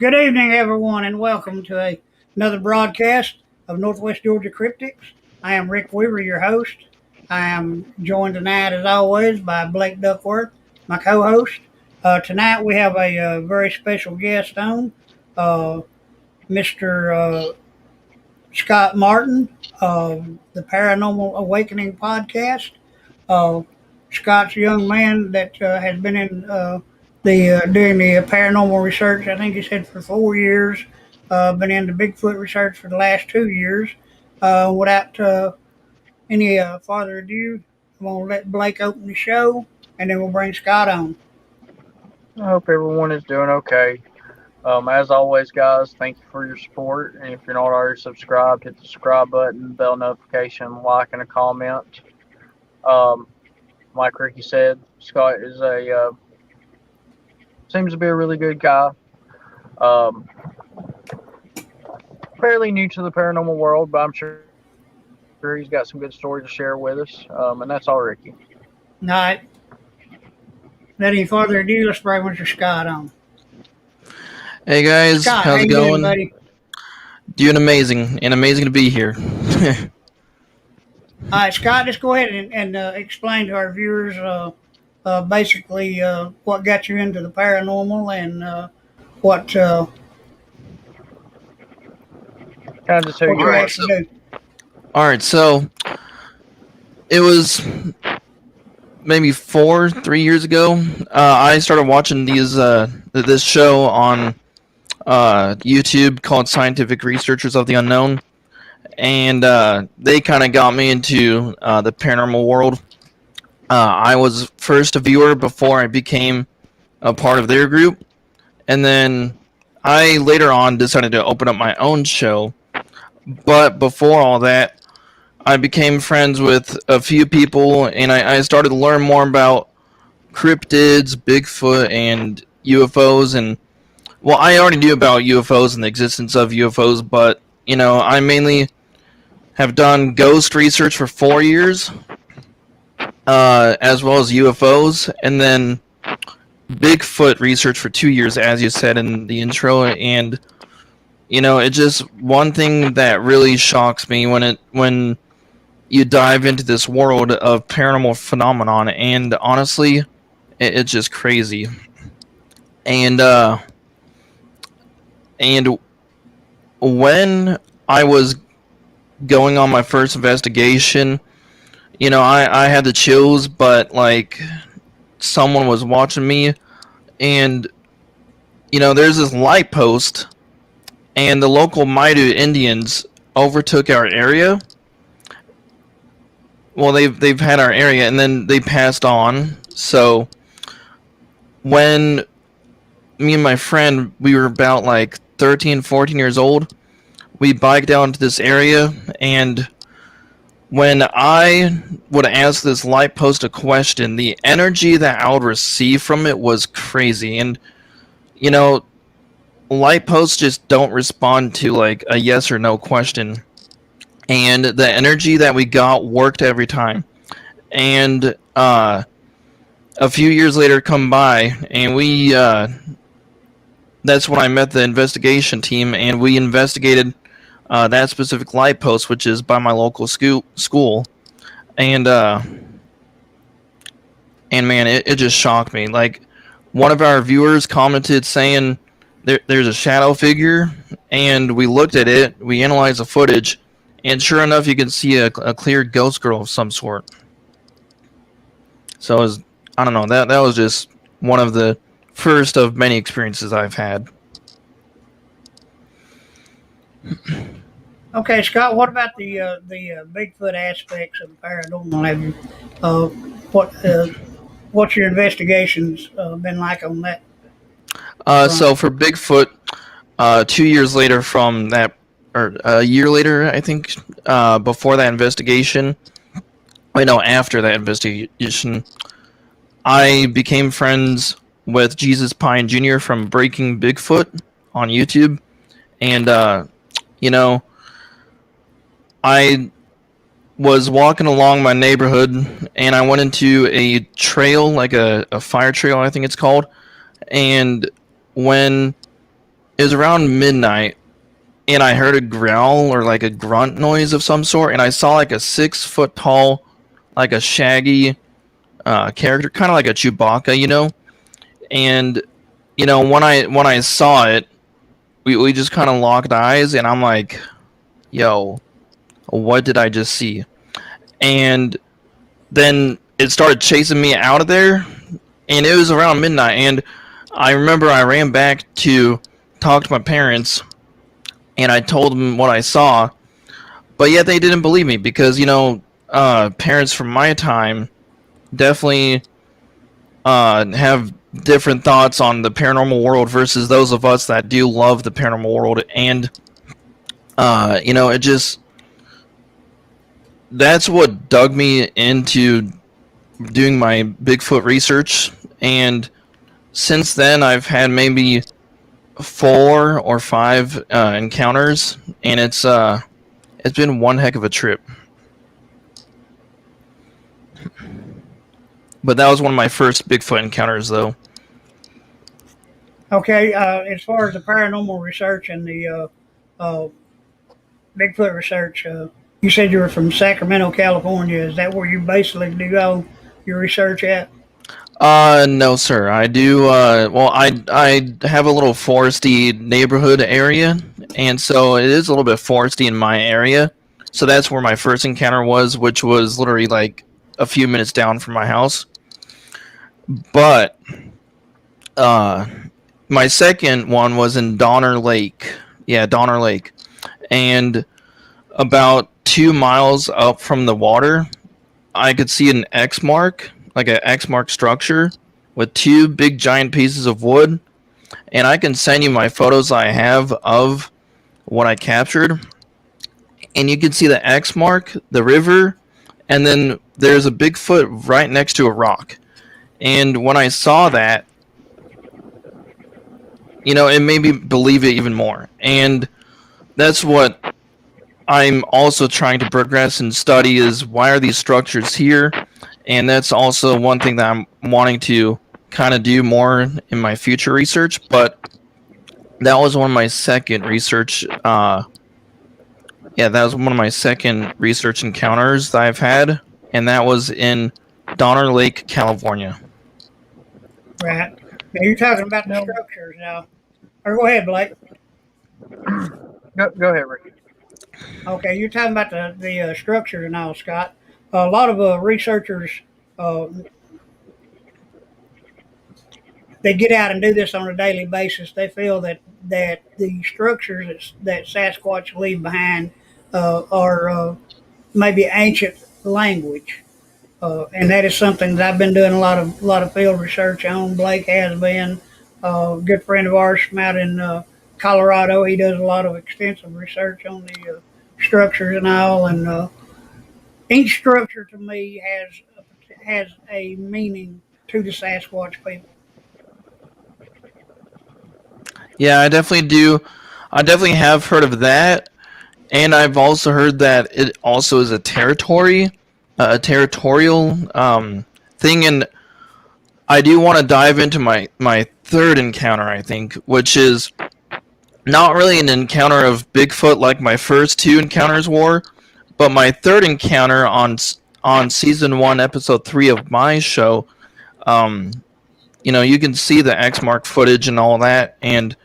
Good evening, everyone, and welcome to another broadcast of Northwest Georgia Cryptics. I am Rick Weaver, your host. I am joined tonight, as always, by Blake Duckworth, my co-host. Tonight we have a very special guest on, uh, Mr. Scott Martin of the Paranormal Awakening podcast. Uh, Scott's a young man that has been in the doing the paranormal research. I think he said for 4 years. Been into Bigfoot research for the last 2 years. Without any further ado, I'm gonna let Blake open the show, and then we'll bring Scott on. I hope everyone is doing okay. As always, guys, thank you for your support. And if you're not already subscribed, hit the subscribe button, bell notification, like, and a comment. Um, like Ricky said, Scott is seems to be a really good guy. Um, Fairly new to the paranormal world, but I'm sure he's got some good stories to share with us. And that's all, Ricky. All right. Without any further ado, let's bring Mr. Scott on. Hey guys, Scott, how how's it you doing, going? buddy? Doing amazing, and amazing to be here. All right, Scott, just go ahead and explain to our viewers basically what got you into the paranormal and what Kind of just who what you you are. actually do. All right, so it was maybe 3 years ago. I started watching this show on YouTube called Scientific Researchers of the Unknown, and they kind of got me into the paranormal world. I was first a viewer before I became a part of their group, and then I later on decided to open up my own show. But before all that, I became friends with a few people, and I started to learn more about cryptids, Bigfoot, and UFOs. And well, I already knew about UFOs and the existence of UFOs, but I mainly have done ghost research for 4 years, as well as UFOs, and then Bigfoot research for 2 years, as you said in the intro. And it's just one thing that really shocks me when you dive into this world of paranormal phenomenon, and honestly, it's just crazy. And and when I was going on my first investigation, I had the chills, but like someone was watching me, and there's this light post, and the local Maidu Indians overtook our area. Well, they've had our area, and then they passed on. So when me and my friend, we were about like 13, 14 years old, we biked down to this area, and when I would ask this light post a question, the energy that I would receive from it was crazy. And light posts just don't respond to like a yes or no question, and the energy that we got worked every time. And a few years later come by, and we that's when I met the investigation team, and we investigated that specific light post, which is by my local school. And man, it just shocked me. Like, one of our viewers commented saying there's a shadow figure, and we looked at it, we analyzed the footage, and sure enough, you can see a clear ghost girl of some sort. So I don't know, that was just one of the first of many experiences I've had. Okay, Scott, what about the Bigfoot aspects of the paranormal? Have you what's your investigations been like on that front? So for Bigfoot, 2 years later from that, or a year later, I think, before that investigation, wait, no, after that investigation, I became friends with Jesus Pine Jr. from Breaking Bigfoot on YouTube. And, I was walking along my neighborhood, and I went into a trail, like a fire trail, I think it's called. And when it was around midnight, and I heard a growl or like a grunt noise of some sort, and I saw like a 6 foot tall, like a shaggy character, kind of like a Chewbacca, And when I saw it, we just kind of locked eyes, and I'm like, "Yo, what did I just see?" And then it started chasing me out of there, and it was around midnight. And I remember I ran back to talk to my parents, and I told them what I saw, but yet they didn't believe me because parents from my time definitely have different thoughts on the paranormal world versus those of us that do love the paranormal world. And it just, that's what dug me into doing my Bigfoot research. And since then I've had maybe 4 or 5 encounters, and it's been one heck of a trip. But that was one of my first Bigfoot encounters, though. Okay, as far as the paranormal research and the Bigfoot research, you said you were from Sacramento, California. Is that where you basically do all your research at? No, sir. I do. Well, I have a little foresty neighborhood area, and so it is a little bit foresty in my area. So that's where my first encounter was, which was literally like a few minutes down from my house. But my second one was in Donner Lake. Yeah, Donner Lake, and about 2 miles up from the water, I could see an X mark, like an X mark structure with 2 big giant pieces of wood. And I can send you my photos I have of what I captured. And you can see the X mark, the river, and then there's a Bigfoot right next to a rock. And when I saw that, it made me believe it even more. And that's what I'm also trying to progress and study, is why are these structures here? And that's also one thing that I'm wanting to kind of do more in my future research. But that was one of my second research. That was one of my second research encounters that I've had, and that was in Donner Lake, California. Right. Now you're talking about the structures now. Or go ahead, Blake. Go ahead, Ricky. Okay, you're talking about the structures and all, Scott. A lot of researchers they get out and do this on a daily basis. They feel that the structures that Sasquatch leave behind are maybe ancient language, and that is something that I've been doing a lot of field research on. Blake has been a good friend of ours from out in Colorado. He does a lot of extensive research on the structures and all, and each structure to me has a meaning to the Sasquatch people. Yeah, I definitely do. I definitely have heard of that, and I've also heard that it also is a territorial thing. And I do want to dive into my third encounter, I think, which is not really an encounter of Bigfoot like my first 2 encounters were, but my third encounter on season 1, episode 3 of my show. You can see the X mark footage and all that, and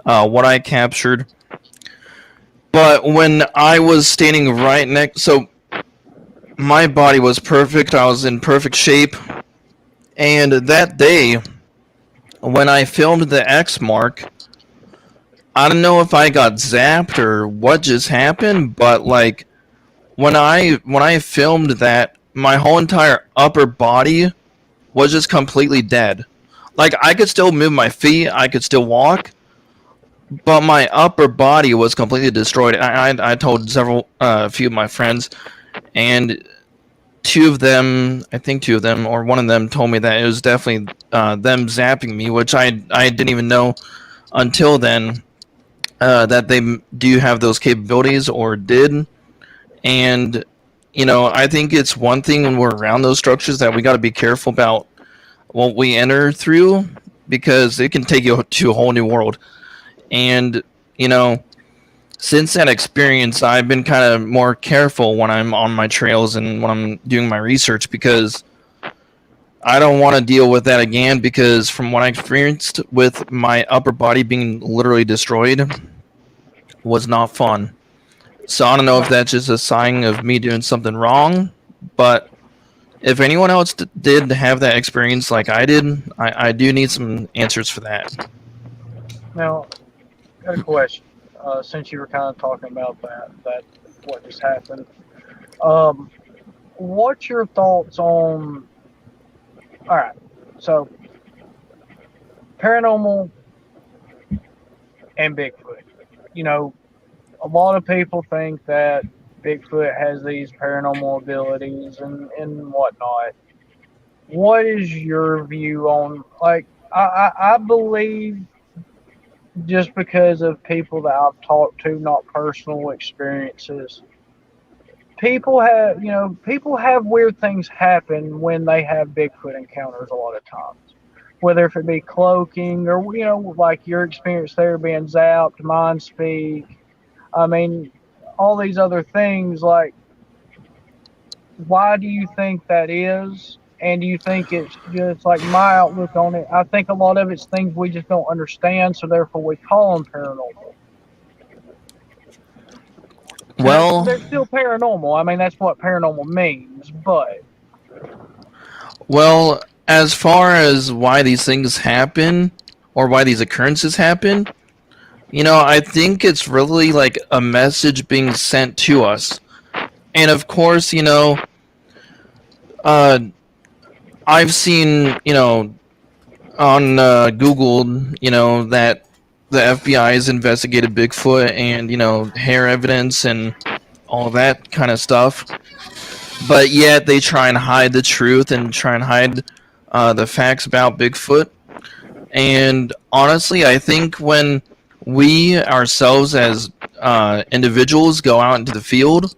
what I captured. But when I was standing right next, so my body was perfect. I was in perfect shape, and that day when I filmed the X mark, I don't know if I got zapped or what just happened, but like when I filmed that, my whole entire upper body was just completely dead. Like I could still move my feet, I could still walk, but my upper body was completely destroyed. I told a few of my friends, and 2 of them, I think 2 of them, or one of them told me that it was definitely them zapping me, which I didn't even know until then. That they do have those capabilities or did. And I think it's one thing when we're around those structures that we got to be careful about what we enter through, because it can take you to a whole new world. And, you know, since that experience, I've been kind of more careful when I'm on my trails and when I'm doing my research because I don't want to deal with that again. Because from what I experienced with my upper body being literally destroyed, was not fun. So I don't know if Right. that's just a sign of me doing something wrong, but if anyone else did have that experience like I did, I do need some answers for that. Now, got a question. Since you were kind of talking about that what just happened, um, what's your thoughts on? All right, so paranormal and Bigfoot. You know, a lot of people think that Bigfoot has these paranormal abilities and whatnot. What is your view on like? I believe just because of people that I've talked to, not personal experiences. People have weird things happen when they have Bigfoot encounters a lot of times. Whether if it be cloaking or, like your experience there being zapped, mind speak. I mean, all these other things, like, why do you think that is? And do you think it's just like my outlook on it? I think a lot of it's things we just don't understand, so therefore we call them paranormal. Now, Well, they're still paranormal. I mean, that's what paranormal means, but well, as far as why these things happen or why these occurrences happen, I think it's really like a message being sent to us. And of course, uh, I've seen, on Google, that the FBI has investigated Bigfoot and, hair evidence and all that kind of stuff. But yet they try and hide the truth and try and hide the facts about Bigfoot. And honestly, I think when we ourselves as individuals go out into the field,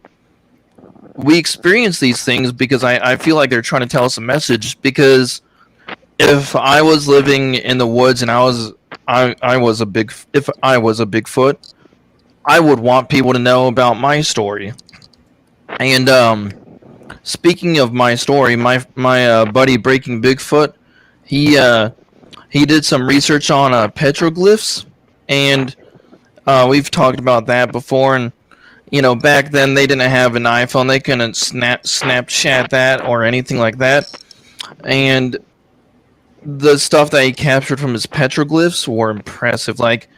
we experience these things because I feel like they're trying to tell us a message. Because if I was living in the woods and I was a big if I was a Bigfoot, I would want people to know about my story. And speaking of my story, my buddy Breaking Bigfoot, he uh, he did some research on petroglyphs, and we've talked about that before. And back then they didn't have an iPhone; they couldn't Snapchat that or anything like that. And the stuff that he captured from his petroglyphs were impressive. Like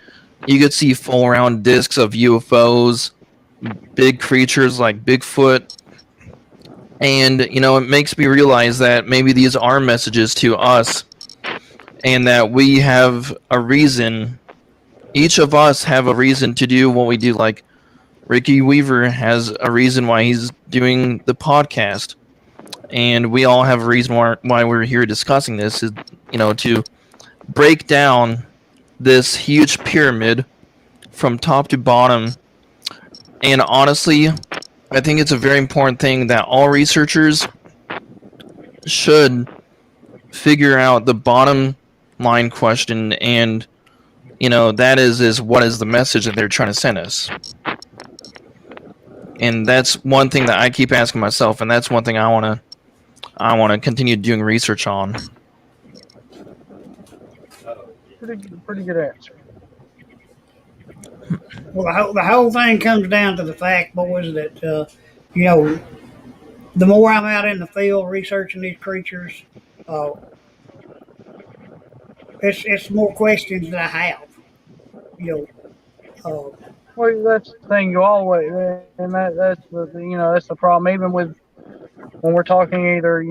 you could see full round discs of UFOs, big creatures like Bigfoot, and it makes me realize that maybe these are messages to us, and that we have a reason. Each of us have a reason to do what we do. Like Ricky Weaver has a reason why he's doing the podcast, and we all have a reason why we're here discussing this. Is to break down this huge pyramid from top to bottom. And honestly, I think it's a very important thing that all researchers should figure out the bottom line question, and that is what is the message that they're trying to send us. And that's one thing that I keep asking myself, and that's one thing I want to continue doing research on. pretty good answer. Well, the whole thing comes down to the fact, boys, that you know, the more I'm out in the field researching these creatures, uh, it's more questions that I have. You uh, Well, that's the thing. You always, and that's the problem. Even with when we're talking either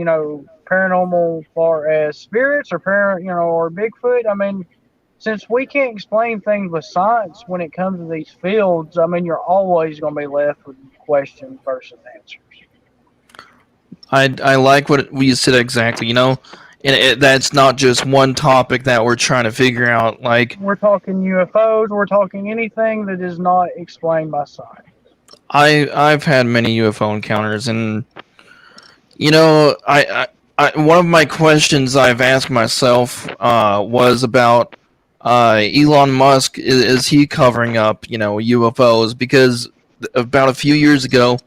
paranormal, far as spirits or or Bigfoot. I mean, since we can't explain things with science when it comes to these fields, I mean, you're always going to be left with questions versus answers. I like what you said exactly. And that's not just one topic that we're trying to figure out. Like We're talking UFOs. We're talking anything that is not explained by science. I've had many UFO encounters, and one of my questions I've asked myself was about Elon Musk is he covering up, UFOs? Because about a few years ago,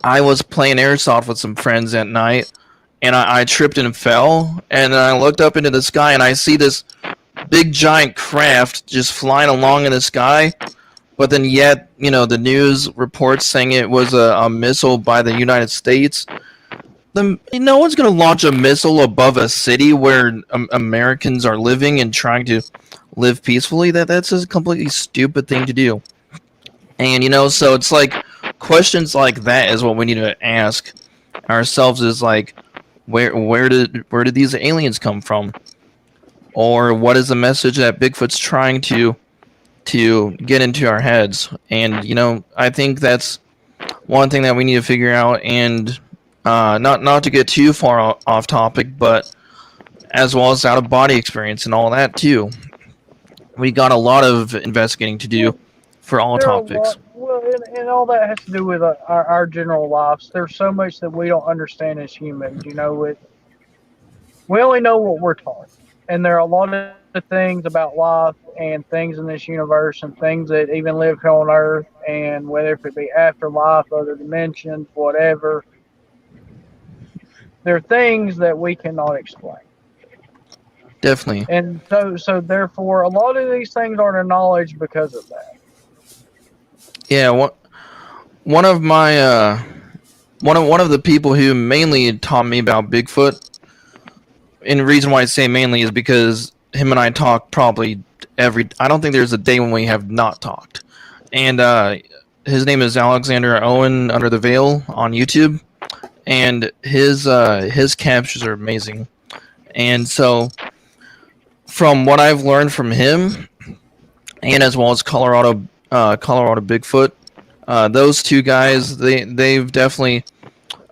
I was playing airsoft with some friends at night, and I tripped and fell, and then I looked up into the sky, and I see this big giant craft just flying along in the sky. But then yet, the news reports saying it was a missile by the United States. No one's going to launch a missile above a city where Americans are living and trying to live peacefully. That's a completely stupid thing to do. And so it's like questions like that is what we need to ask ourselves. Is like, where did these aliens come from, or what is the message that Bigfoot's trying to get into our heads? And I think that's one thing that we need to figure out. And not to get too far off topic, but as well as out of body experience and all that too. We got a lot of investigating to do for all topics. Well, and all that has to do with our general lives. There's so much that we don't understand as humans. We only know what we're taught, and there are a lot of things about life and things in this universe and things that even live here on Earth, and whether it be afterlife, other dimensions, whatever. There are things that we cannot explain. Definitely. And so therefore, a lot of these things are knowledge because of that. Yeah, one of my one of the people who mainly taught me about Bigfoot, and the reason why I say mainly is because him and I talk probably I don't think there's a day when we have not talked. And his name is Alexander Owen Under the Veil on YouTube, and his captures are amazing. And so, from what I've learned from him, and as well as Colorado Bigfoot, those two guys, they've definitely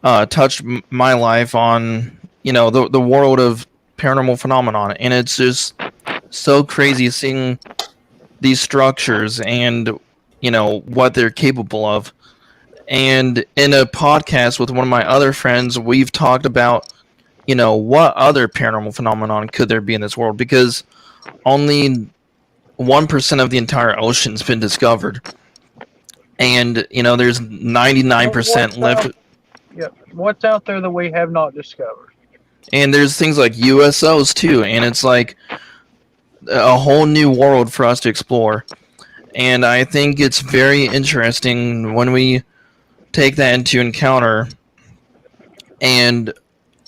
touched my life on the world of paranormal phenomenon, and it's just so crazy seeing these structures and what they're capable of. And in a podcast with one of my other friends, we've talked about what other paranormal phenomenon could there be in this world, because only 1% of the entire ocean's been discovered, and there's 99% left. Yep. What's out there that we have not discovered? And there's things like USOs too, and it's like a whole new world for us to explore. And I think it's very interesting when we take that into encounter. And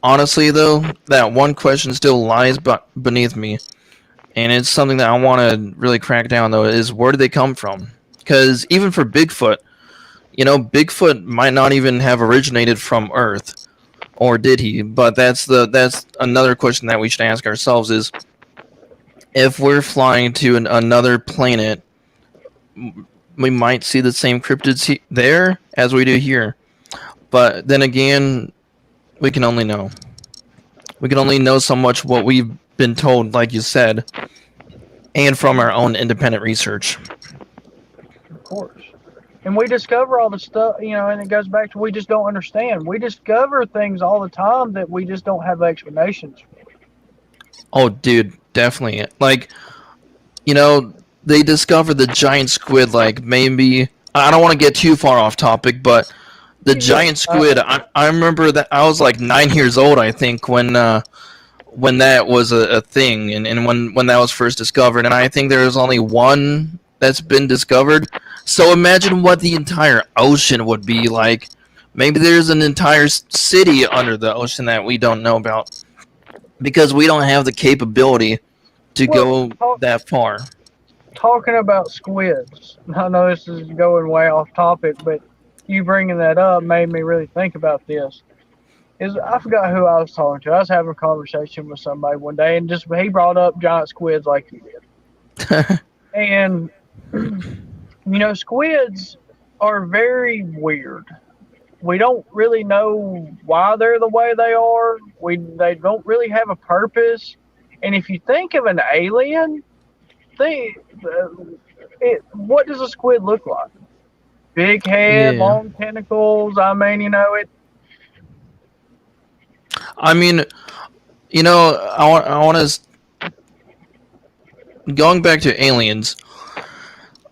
honestly, though, that one question still lies beneath me, and it's something that I want to really crack down, though, is where do they come from? Because even for Bigfoot, Bigfoot might not even have originated from Earth, or did he? But that's another question that we should ask ourselves: is if we're flying to another planet, we might see the same cryptids there as we do here. But then again, we can only know. We can only know so much what we've been told, like you said, and from our own independent research. Of course. And we discover all the stuff, and it goes back to we just don't understand. We discover things all the time that we just don't have explanations for. Oh, dude, definitely. Like, they discovered the giant squid, like, maybe... I don't want to get too far off topic, but the giant squid, I remember that I was like 9 years old, I think, when that was a thing, and when that was first discovered, and I think there was only one that's been discovered. So imagine what the entire ocean would be like. Maybe there's an entire city under the ocean that we don't know about, because we don't have the capability to go that far. Talking about squids, I know this is going way off topic, but you bringing that up made me really think about this. I forgot who I was talking to. I was having a conversation with somebody one day, and he brought up giant squids like you did. And squids are very weird. We don't really know why they're the way they are. They don't really have a purpose. And if you think of an alien, what does a squid look like? Big head, long tentacles. I mean, it. I mean, I want to. going back to aliens,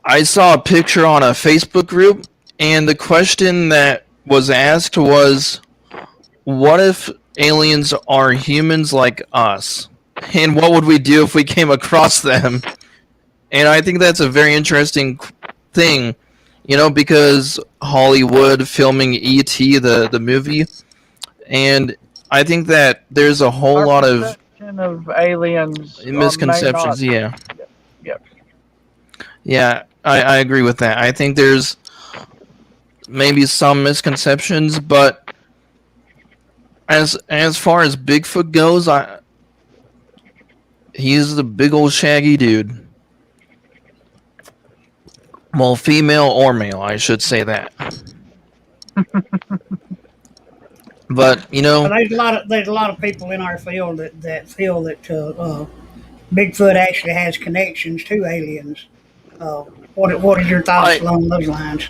I saw a picture on a Facebook group, and the question that was asked was, what if aliens are humans like us? And what would we do if we came across them? And I think that's a very interesting thing, because Hollywood filming E.T., the movie, and I think that there's a whole Our lot of perception of aliens may not. misconceptions. Yeah, Yep. yeah, I agree with that. I think there's maybe some misconceptions, but as far as Bigfoot goes, he's the big old shaggy dude. Well, female or male, I should say that. But But there's a lot of people in our field that feel that Bigfoot actually has connections to aliens. Uh, what is your thoughts I along those lines?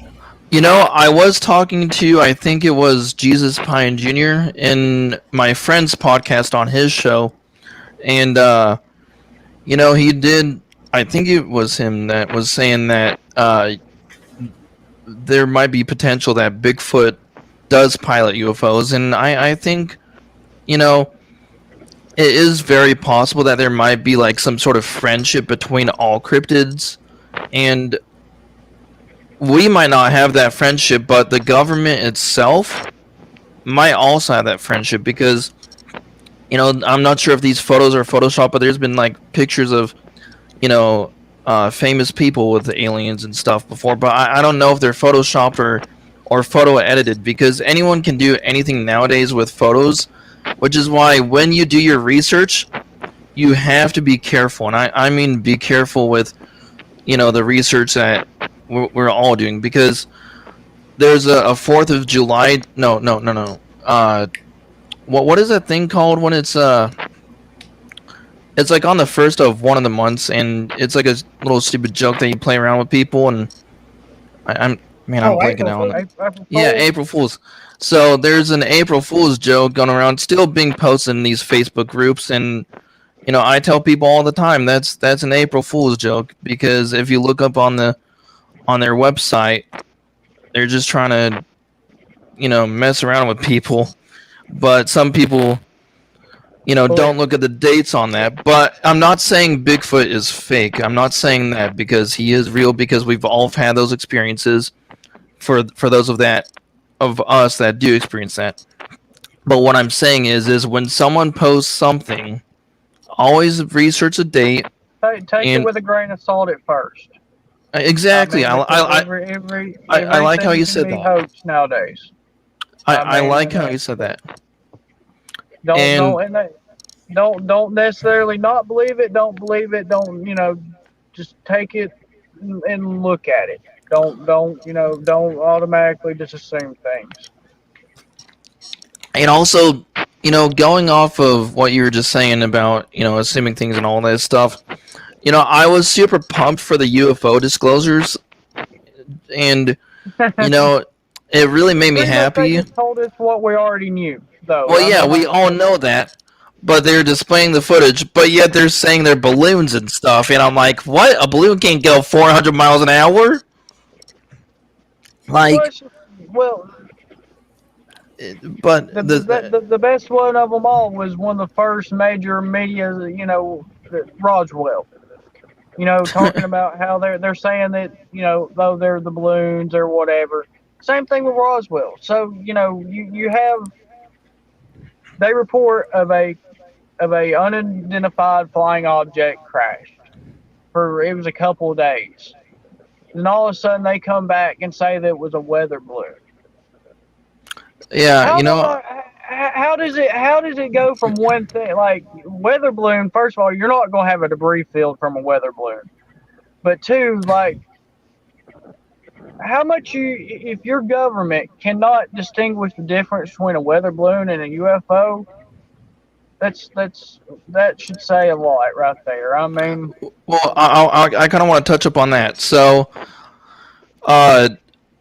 I was talking to, I think it was Jesus Pine Jr. in my friend's podcast on his show, and he did. I think it was him that was saying that there might be potential that Bigfoot does pilot UFOs, and I think it is very possible that there might be like some sort of friendship between all cryptids, and we might not have that friendship, but the government itself might also have that friendship because I'm not sure if these photos are photoshopped, but there's been like pictures of famous people with the aliens and stuff before, but I don't know if they're photoshopped or photo edited, because anyone can do anything nowadays with photos, which is why when you do your research, you have to be careful, and I mean be careful with the research that we're all doing, because there's a 4th of July. No. What is that thing called when it's like on the first of one of the months, and it's like a little stupid joke that you play around with people, and I'm blanking out on that. Yeah, April Fools. So there's an April Fool's joke going around, still being posted in these Facebook groups, and I tell people all the time that's an April Fool's joke, because if you look up on their website, they're just trying to mess around with people, but some people don't look at the dates on that. But I'm not saying Bigfoot is fake. I'm not saying that, because he is real, because we've all had those experiences for those of us that do experience that. But what I'm saying is when someone posts something, always research the date. Take it with a grain of salt at first. Exactly. I like how you said that. Hoax nowadays. I like how you said that. Don't necessarily not believe it. Don't believe it. Don't just take it and look at it. Don't automatically just assume things. And also, going off of what you were just saying about assuming things and all that stuff, I was super pumped for the UFO disclosures, and it really made me happy. They told us what we already knew, though. Well, yeah, we all know that, but they're displaying the footage, but yet they're saying they're balloons and stuff, and I'm like, what? A balloon can't go 400 miles an hour? Like, well, but the best one of them all was one of the first major media, Roswell. Talking about how they're saying that though they're the balloons or whatever. Same thing with Roswell. So you have, they report of a unidentified flying object crashed it was a couple of days. And all of a sudden they come back and say that it was a weather balloon. Yeah, how does it go from one thing, like weather balloon? First of all, you're not going to have a debris field from a weather balloon. But two, like, how much if your government cannot distinguish the difference between a weather balloon and a UFO, that should say a lot right there. I mean, well, I kind of want to touch up on that. So,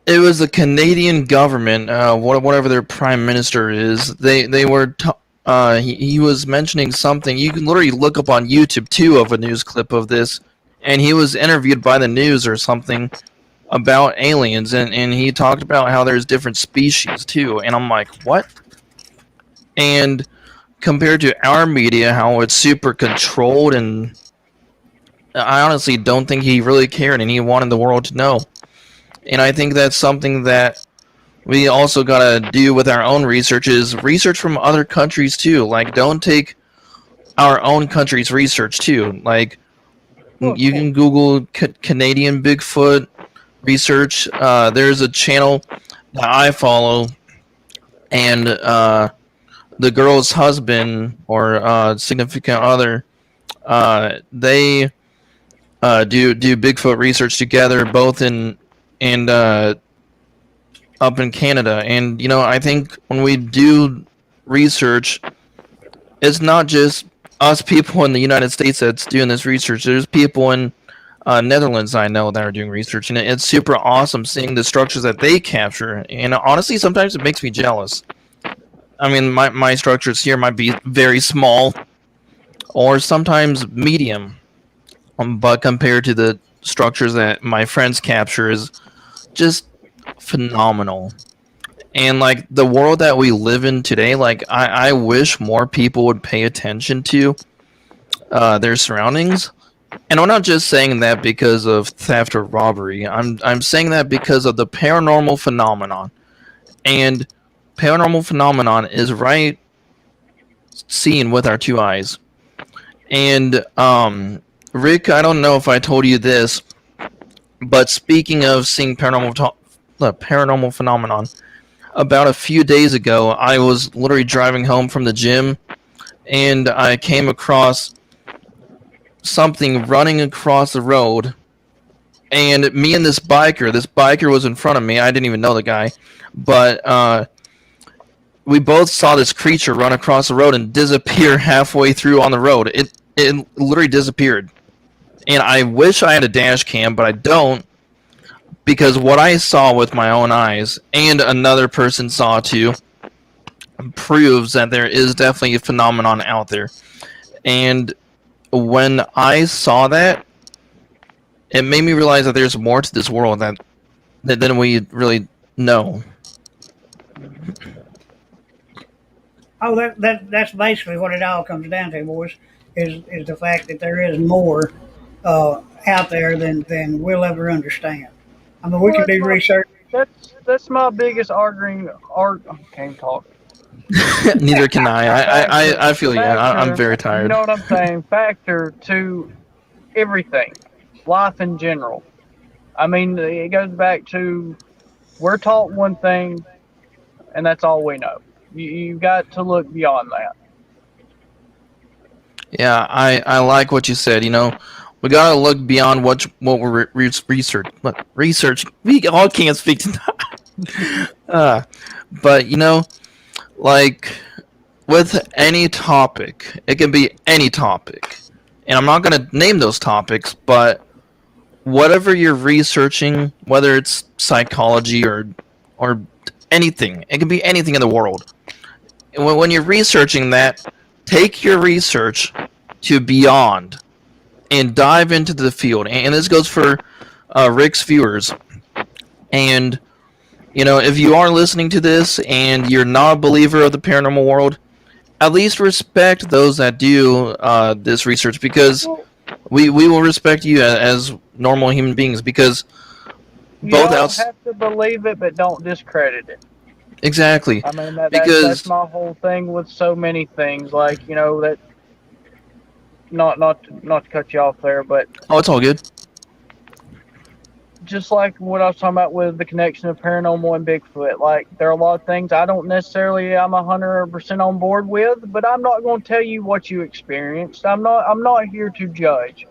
it was the Canadian government, whatever their prime minister is. They were he was mentioning something. You can literally look up on YouTube too of a news clip of this, and he was interviewed by the news or something about aliens, and he talked about how there's different species too, and I'm like, what? And compared to our media, how it's super controlled, and I honestly don't think he really cared, and he wanted the world to know. And I think that's something that we also gotta do with our own research, is research from other countries too. Like, don't take our own country's research too. Like, Well, of you course. can Google Canadian Bigfoot research. There's a channel that I follow, and the girl's husband or significant other, they do Bigfoot research together, both in and up in Canada. And I think when we do research, it's not just us people in the United States that's doing this research. There's people in Netherlands I know that are doing research, and it's super awesome seeing the structures that they capture. And honestly, sometimes it makes me jealous. I mean, my structures here might be very small or sometimes medium, but compared to the structures that my friends capture is just phenomenal. And like the world that we live in today, like I wish more people would pay attention to their surroundings. And I'm not just saying that because of theft or robbery. I'm saying that because of the paranormal phenomenon. And paranormal phenomenon is right seen with our two eyes. And Rick, I don't know if I told you this, but speaking of seeing paranormal phenomenon, about a few days ago, I was literally driving home from the gym, and I came across something running across the road. And me and this biker was in front of me. I didn't even know the guy, but we both saw this creature run across the road and disappear halfway through on the road. It literally disappeared. And I wish I had a dash cam, but I don't, because what I saw with my own eyes and another person saw too proves that there is definitely a phenomenon out there. And when I saw that, it made me realize that there's more to this world that than we really know. Oh, that's basically what it all comes down to, boys. Is the fact that there is more out there than we'll ever understand. I mean, we Well, can do research. that's my biggest arguing art. I can't talk. Neither can I. Factor, I feel you. I'm factor. very You tired. know what I'm saying? Factor to everything, life in general. I mean, it goes back to we're taught one thing, and that's all we know. You got to look beyond that. Yeah, I like what you said. We gotta look beyond what we're research. What research? We all can't speak tonight. But like with any topic, it can be any topic, and I'm not gonna name those topics, but whatever you're researching, whether it's psychology or anything, it can be anything in the world. And when you're researching that, take your research to beyond and dive into the field. And this goes for Rick's viewers. And if you are listening to this and you're not a believer of the paranormal world, at least respect those that do this research, because Well, we will respect you as normal human beings, because you both don't outs have to believe it, but don't discredit it. exactly, I mean that's because my whole thing with so many things. Like that not to cut you off there, but oh, it's all good. just like what I was talking about with the connection of paranormal and Bigfoot, like there are a lot of things I don't necessarily I'm 100% on board with, but I'm not going to tell you what you experienced. I'm not here to judge.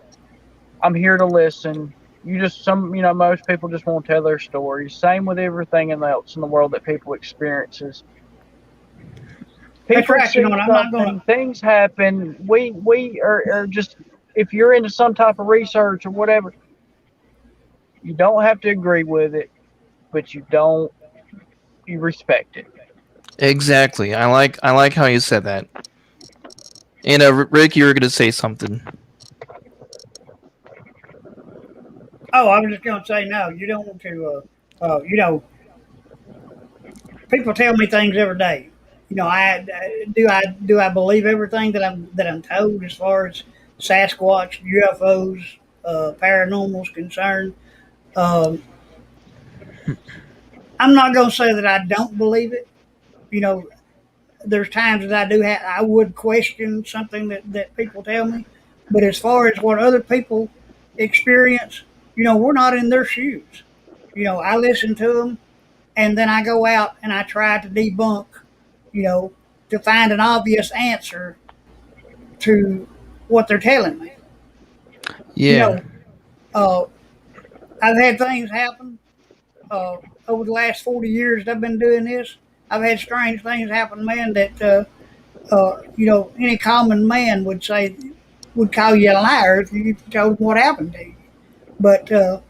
I'm here to listen. You just most people just want to tell their stories. Same with everything else in the world that people experiences. That's People right. see And I'm not going to. something, things happen. We are just if you're into some type of research or whatever, you don't have to agree with it, but you respect it. Exactly. I like how you said that. And Rick, you were gonna say something. Oh, I was just going to say no. You don't want to. You know, people tell me things every day. You know, I believe everything that I'm told as far as Sasquatch, UFOs, paranormal is concerned. Um, I'm not going to say that I don't believe it. You know, there's times that I would question something that people tell me, but as far as what other people experience, we're not in their shoes. I listen to them, and then I go out and I try to debunk, you know, to find an obvious answer to what they're telling me. You Yeah. know, uh, I've had things happen uh, over the last 40 years that I've been doing this. I've had strange things happen, man, that any common man would call you a liar if you told him what happened to you. But uh,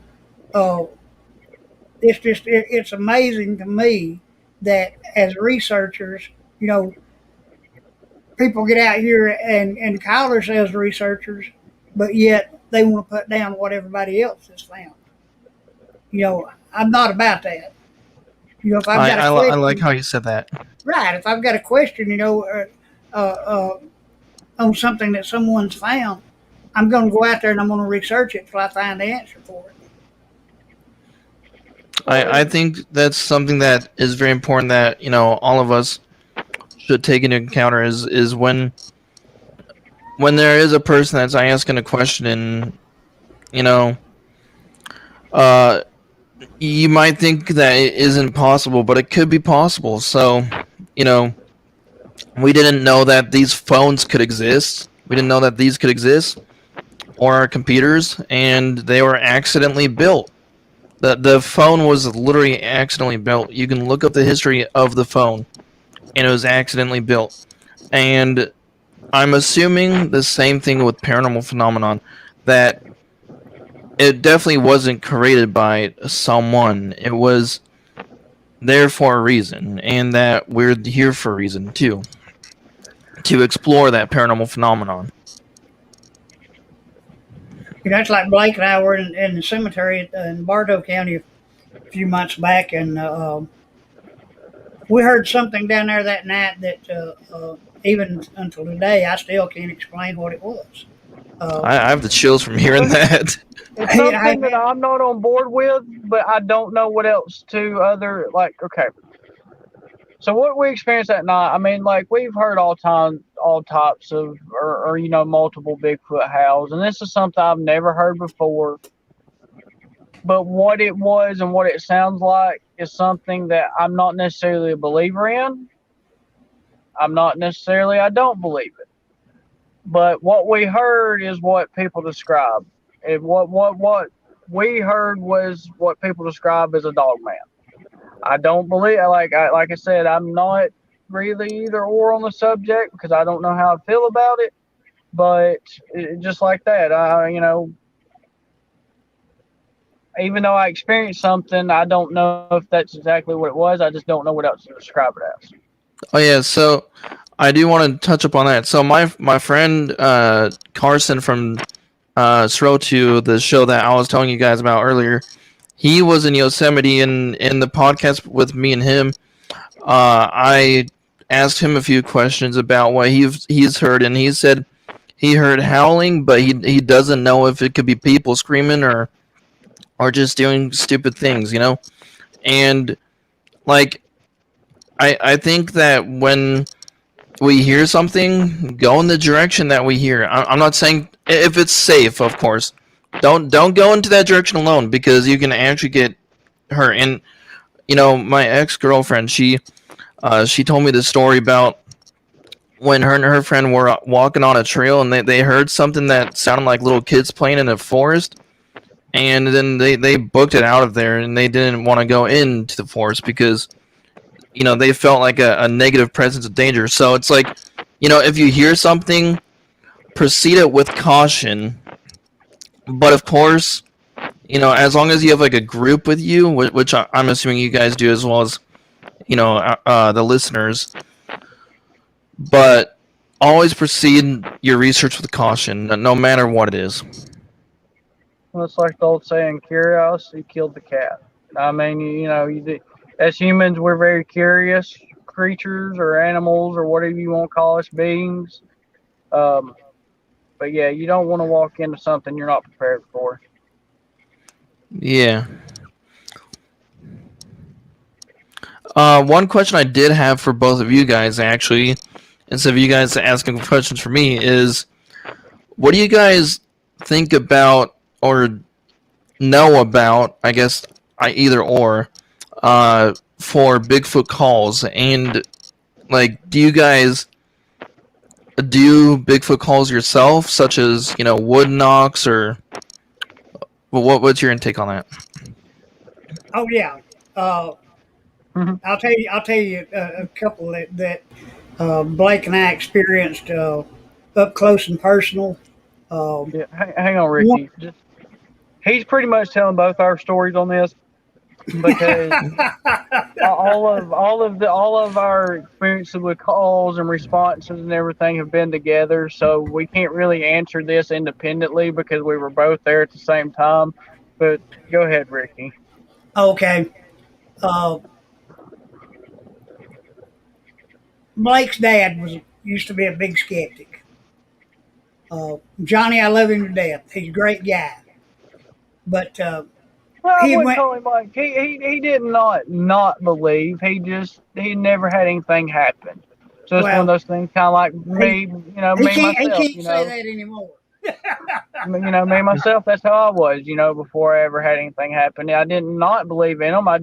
it's amazing to me that as researchers, you know, people get out here and call themselves researchers, but yet they want to put down what everybody else has found. I'm not about that. If I've got a I like question, how you said that. right? If I've got a question, uh, uh, on something that someone's found, I'm going to go out there and I'm going to research it till I find the answer for it. I think that's something that is very important that all of us should take into account is when there is a person that's asking a question and you know uh you might think that it isn't possible, but it could be possible. So you know we didn't know that these phones could exist. We didn't know that these could exist, or our computers, and they were accidentally built. The phone was literally accidentally built. You can look up the history of the phone, and it was accidentally built. And I'm assuming the same thing with paranormal phenomenon, that it definitely wasn't created by someone. It was there for a reason, and that we're here for a reason too, to explore that paranormal phenomenon. It's like Blake and I were in the cemetery in Bartow County a few months back, and we heard something down there that night that even until today I still can't explain what it was. Uh, I have the chills from hearing that. It's I something that I'm not on board with, but I don't know what else to other like. Okay, so what we experienced that night, I mean, like we've heard all types of, or multiple Bigfoot howls, and this is something I've never heard before. But what it was and what it sounds like is something that I'm not necessarily a believer in. I don't believe it. But what we heard is what people describe. And what we heard was what people describe as a dog man. I don't believe, like I said, I'm not really either or on the subject because I don't know how I feel about it. But just like that, even though I experienced something, I don't know if that's exactly what it was. I just don't know what else to describe it as. Oh yeah, so I do want to touch upon that. So my friend Carson from Srotu, the show that I was telling you guys about earlier, he was in Yosemite, and in the podcast with me and him, I asked him a few questions about what he's heard, and he said he heard howling, but he doesn't know if it could be people screaming or just doing stupid things, And like I think that when we hear something, go in the direction that we hear. I'm not saying if it's safe, of course. Don't go into that direction alone because you can actually get hurt. And my ex girlfriend, she told me this story about when her and her friend were walking on a trail and they heard something that sounded like little kids playing in a forest, and then they booked it out of there and they didn't want to go into the forest because they felt like a negative presence of danger. So it's like, if you hear something, proceed it with caution. But of course, as long as you have like a group with you, which I'm assuming you guys do as well as the listeners. But always proceed your research with caution, no matter what it is. It's like the old saying, curiosity killed the cat. I mean, as humans, we're very curious creatures or animals or whatever you want to call us, beings. Um, but yeah, you don't want to walk into something you're not prepared for. Yeah. One question I did have for both of you guys, actually, instead of you guys asking questions for me, is what do you guys think about or know about? I guess I either or for Bigfoot calls, and like, do you guys do Bigfoot calls yourself, such as wood knocks, or what's your intake on that? Oh yeah. Uh, Mhm. I'll tell you a couple that Blake and I experienced up close and personal. Um, Yeah, hang on, one, Ricky. He's pretty much telling both our stories on this because all of our experiences with calls and responses and everything have been together, so we can't really answer this independently because we were both there at the same time. But go ahead, Ricky. okay. Uh, Blake's dad was used to be a big skeptic. Johnny, I love him to death. He's a great guy, but Well, I he wouldn't went. call him like he did not believe. He never had anything happen. So it's one of Well, those things, kind of like he me, he me can't he myself, can't say that anymore. me myself. That's how I was, before I ever had anything happen. I did not believe in them. I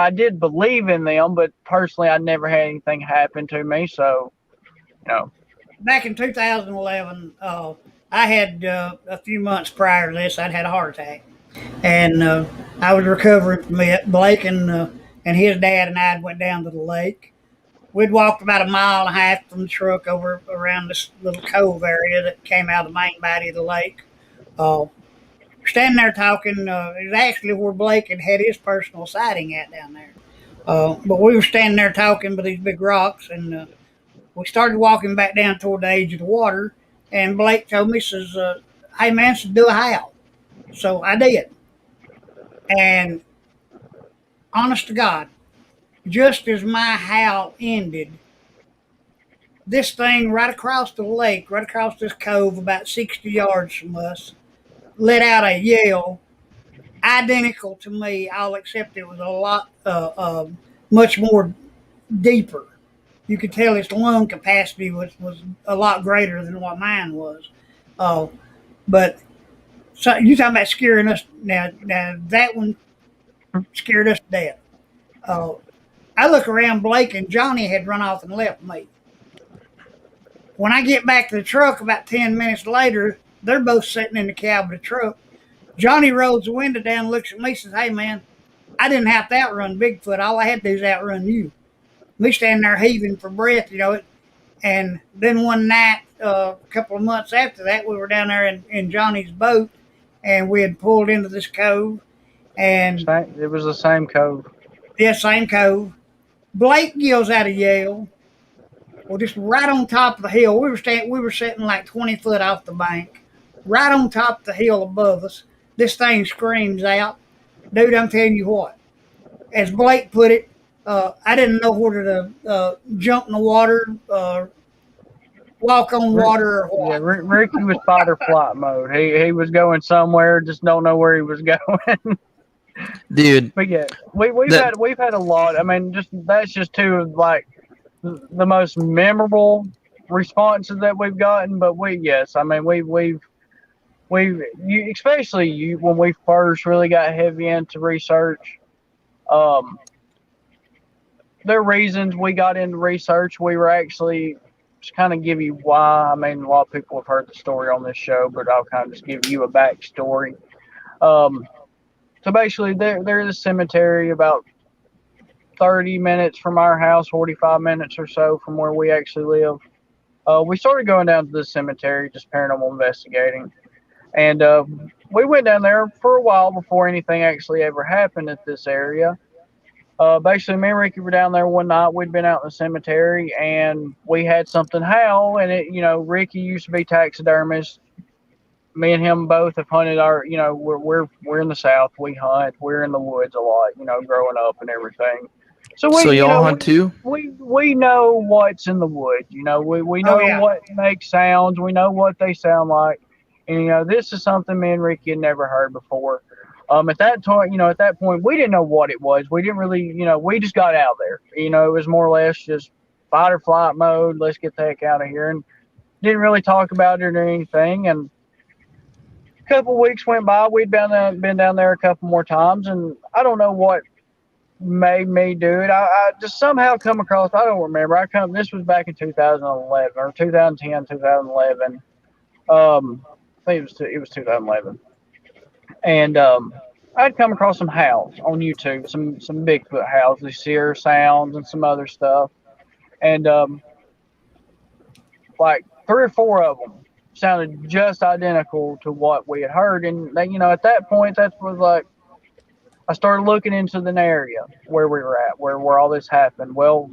did believe in them, but personally, I never had anything happen to me. So, you know, Back in 2011, I had a few months prior to this, I'd had a heart attack, and I was recovering from it. Blake and his dad and I went down to the lake. We'd walked about a mile and a half from the truck over around this little cove area that came out of the main body of the lake. Uh, Standing there talking, it was actually where Blake had his personal sighting at down there. But we were standing there talking by these big rocks, and we started walking back down toward the edge of the water. And Blake told me, says, "Hey man, says, do a howl." So I did, and honest to God, just as my howl ended, this thing right across the lake, right across this cove, about 60 yards from us, let out a yell identical to me. I'll accept it was a lot, much more deeper. You could tell its lung capacity was a lot greater than what mine was. Uh, but so you talking about scaring us now? Now that one scared us to death. Uh, I look around. Blake and Johnny had run off and left me. When I get back to the truck about 10 minutes later, they're both sitting in the cab of the truck. Johnny rolls the window down, looks at me, says, "Hey man, I didn't have to outrun Bigfoot. All I had to do is outrun you." Me standing there heaving for breath, And then one night, a couple of months after that, we were down there in Johnny's boat, and we had pulled into this cove, and it was the same code. yeah, same cove. Blake yells out a yell. Well, just right on top of the hill, we were sitting like 20 foot off the bank, right on top of the hill above us. This thing screams out, "Dude, I'm telling you what." As Blake put it, I didn't know whether to jump in the water, walk on water, or Yeah, what. Ricky was fight or flight mode. He was going somewhere, just don't know where he was going. Dude, But yeah, we've that had a lot. I mean, just that's just two of like the most memorable responses that we've gotten. But yes, I mean especially you when we first really got heavy into research. Um, there are reasons we got into research. We were actually just kind of give you why. I mean, a lot of people have heard the story on this show, but I'll kind of just give you a backstory. Um, so basically, there's a cemetery about 30 minutes from our house, 45 minutes or so from where we actually live. We started going down to the cemetery, just paranormal investigating. And we went down there for a while before anything actually ever happened at this area. Basically, me and Ricky were down there one night. We'd been out in the cemetery and we had something howl. And Ricky used to be taxidermist. me and him both have hunted our, we're in the South. We hunt. We're in the woods a lot, growing up and everything. So So we, y'all hunt too? we know what's in the woods. We Oh know yeah. what makes sounds. We know what they sound like. And this is something me and Ricky had never heard before. At that time, at that point, we didn't know what it was. We didn't really, we just got out there. It was more or less just fight or flight mode. Let's get the heck out of here, and didn't really talk about it or anything. And a couple of weeks went by. We'd been down there a couple more times, and I don't know what made me do it. I just somehow come across. I don't remember. This was back in 2011 or 2010, 2011. I think it was 2011, and I'd come across some howls on YouTube, some Bigfoot howls, the seer sounds, and some other stuff, and like three or four of them sounded just identical to what we had heard. And they, at that point, that was like I started looking into the area where we were at, where all this happened. Well,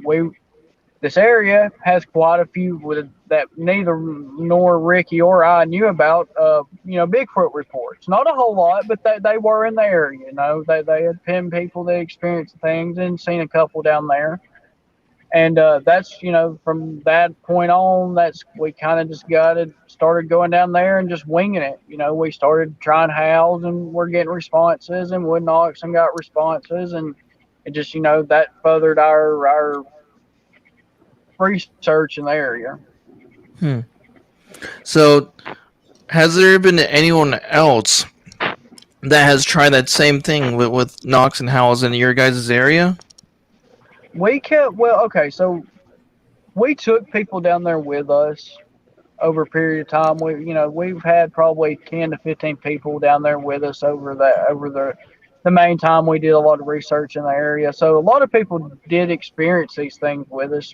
this area has quite a few that neither nor Ricky or I knew about. Bigfoot reports. Not a whole lot, but they were in the area. They had pinned people that experienced things and seen a couple down there. And that's from that point on, we kind of just started going down there and just winging it. We started trying howls and we're getting responses, and wood knocks and got responses, and it just that furthered our research in the area. Hmm. So, has there been anyone else that has tried that same thing with knocks and howls in your guys' area? Okay, so we took people down there with us over a period of time. We've had probably 10 to 15 people down there with us over the main time we did a lot of research in the area. So a lot of people did experience these things with us.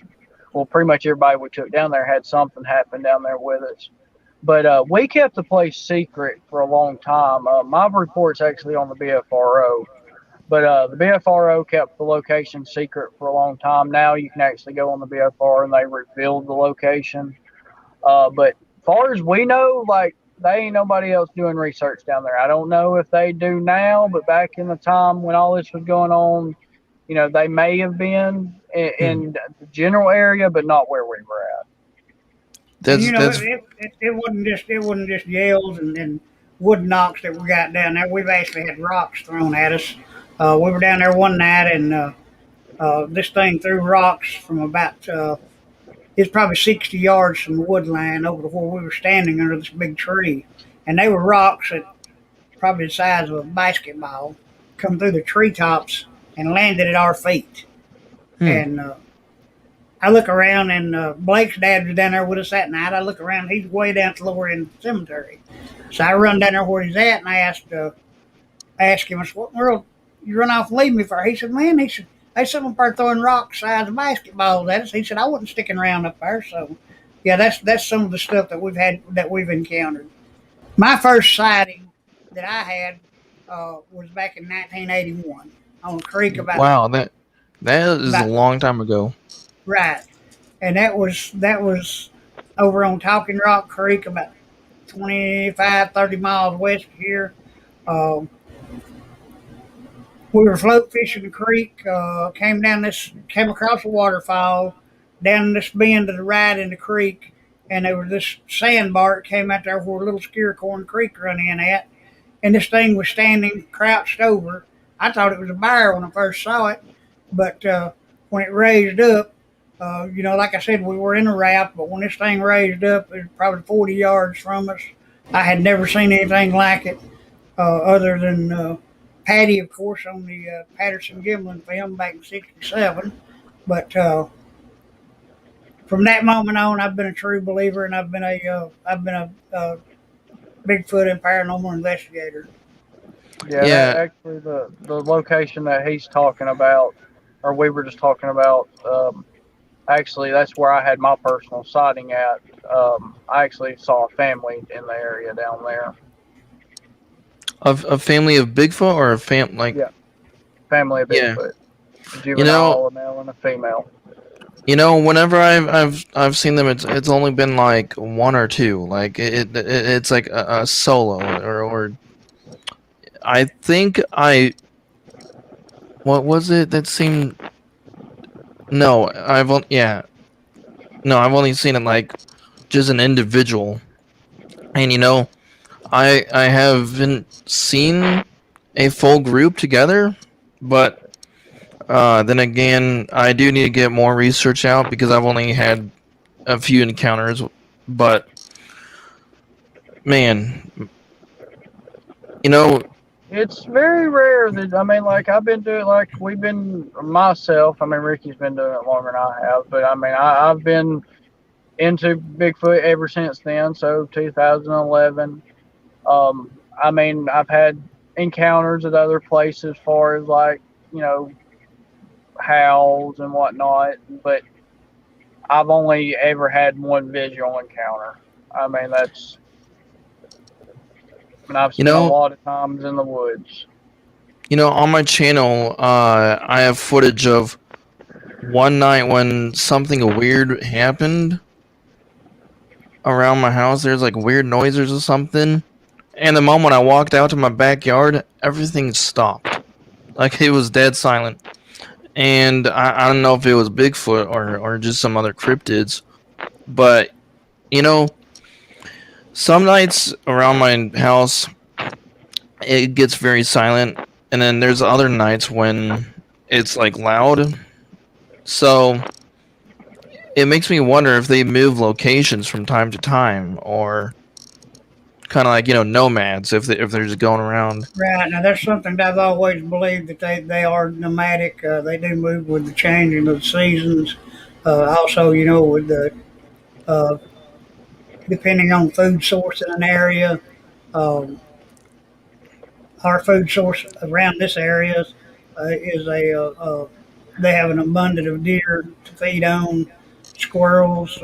Well, pretty much everybody we took down there had something happen down there with us. But we kept the place secret for a long time. My report's actually on the BFRO. But the BFRO kept the location secret for a long time. Now you can actually go on the BFR and they revealed the location. But far as we know, like, they ain't nobody else doing research down there. I don't know if they do now, but back in the time when all this was going on, they may have been in the general area, but not where we were at. And That's it wasn't just yells and wood knocks that we got down there. We've actually had rocks thrown at us. We were down there one night, and this thing threw rocks from about it's probably 60 yards from the wood line over to where we were standing under this big tree, and they were rocks that probably the size of a basketball come through the treetops and landed at our feet. hmm. And I look around, and Blake's dad was down there with us that night. I look around, he's way down at the lower end of the cemetery. So I run down there where he's at, and I asked him, I said, "What in the world you run off and leave me for?" He said, "Man," he said, "there's someone up there throwing rocks size of basketballs at us." He said, "I wasn't sticking around up there." So, yeah, that's some of the stuff that we've encountered. My first sighting that I had was back in 1981 on a creek Wow, that is a about long time ago. right, and that was over on Talking Rock Creek, about 25, 30 miles west of here. Um, we were float fishing the creek, came across a waterfall down this bend to the right in the creek, and there was this sandbar that came out there where Little Skeercorn Creek run in at, and this thing was standing crouched over. I thought it was a bear when I first saw it, but when it raised up, like I said, we were in a raft, but when this thing raised up, it was probably 40 yards from us. I had never seen anything like it, other than Patty, of course, on the Patterson Gimlin film back in '67. But from that moment on, I've been a true believer, and I've been a Bigfoot and paranormal investigator. Yeah, that Yeah, actually the location that he's talking about, or we were just talking about. Actually, that's where I had my personal sighting at. I actually saw a family in the area down there. a family of Bigfoot or a Yeah, family of yeah. Bigfoot, a You know, juvenile, a male, and a female. Whenever I've seen them, it's only been like one or two. Like it's like a solo or I think I what was it that seemed no I've only seen it like just an individual, and I haven't seen a full group together, but then again, I do need to get more research out because I've only had a few encounters. But man, you know, It's very rare that like I've been doing like we've been myself. I mean, Ricky's been doing it longer than I have, but I mean, I've been into Bigfoot ever since then. So 2011. I mean, I've had encounters at other places, as far as like you know howls and whatnot, but I've only ever had one visual encounter. I mean, and I've you spent a know, lot of times in the woods. on my channel, I have footage of one night when something weird happened around my house. There's like weird noises or something, and the moment I walked out to my backyard, everything stopped. Like it was dead silent. And I don't know if it was Bigfoot or just some other cryptids, but you know, some nights around my house it gets very silent, and then there's other nights when it's like loud. So it makes me wonder if they move locations from time to time, or kind of like nomads if they're just going around. Right. Now, that's something that I've always believed that they are nomadic. They do move with the changing of the seasons. Also, with the uh, depending on food source in an area. Um, our food source around this area is they have an abundance of deer to feed on, squirrels,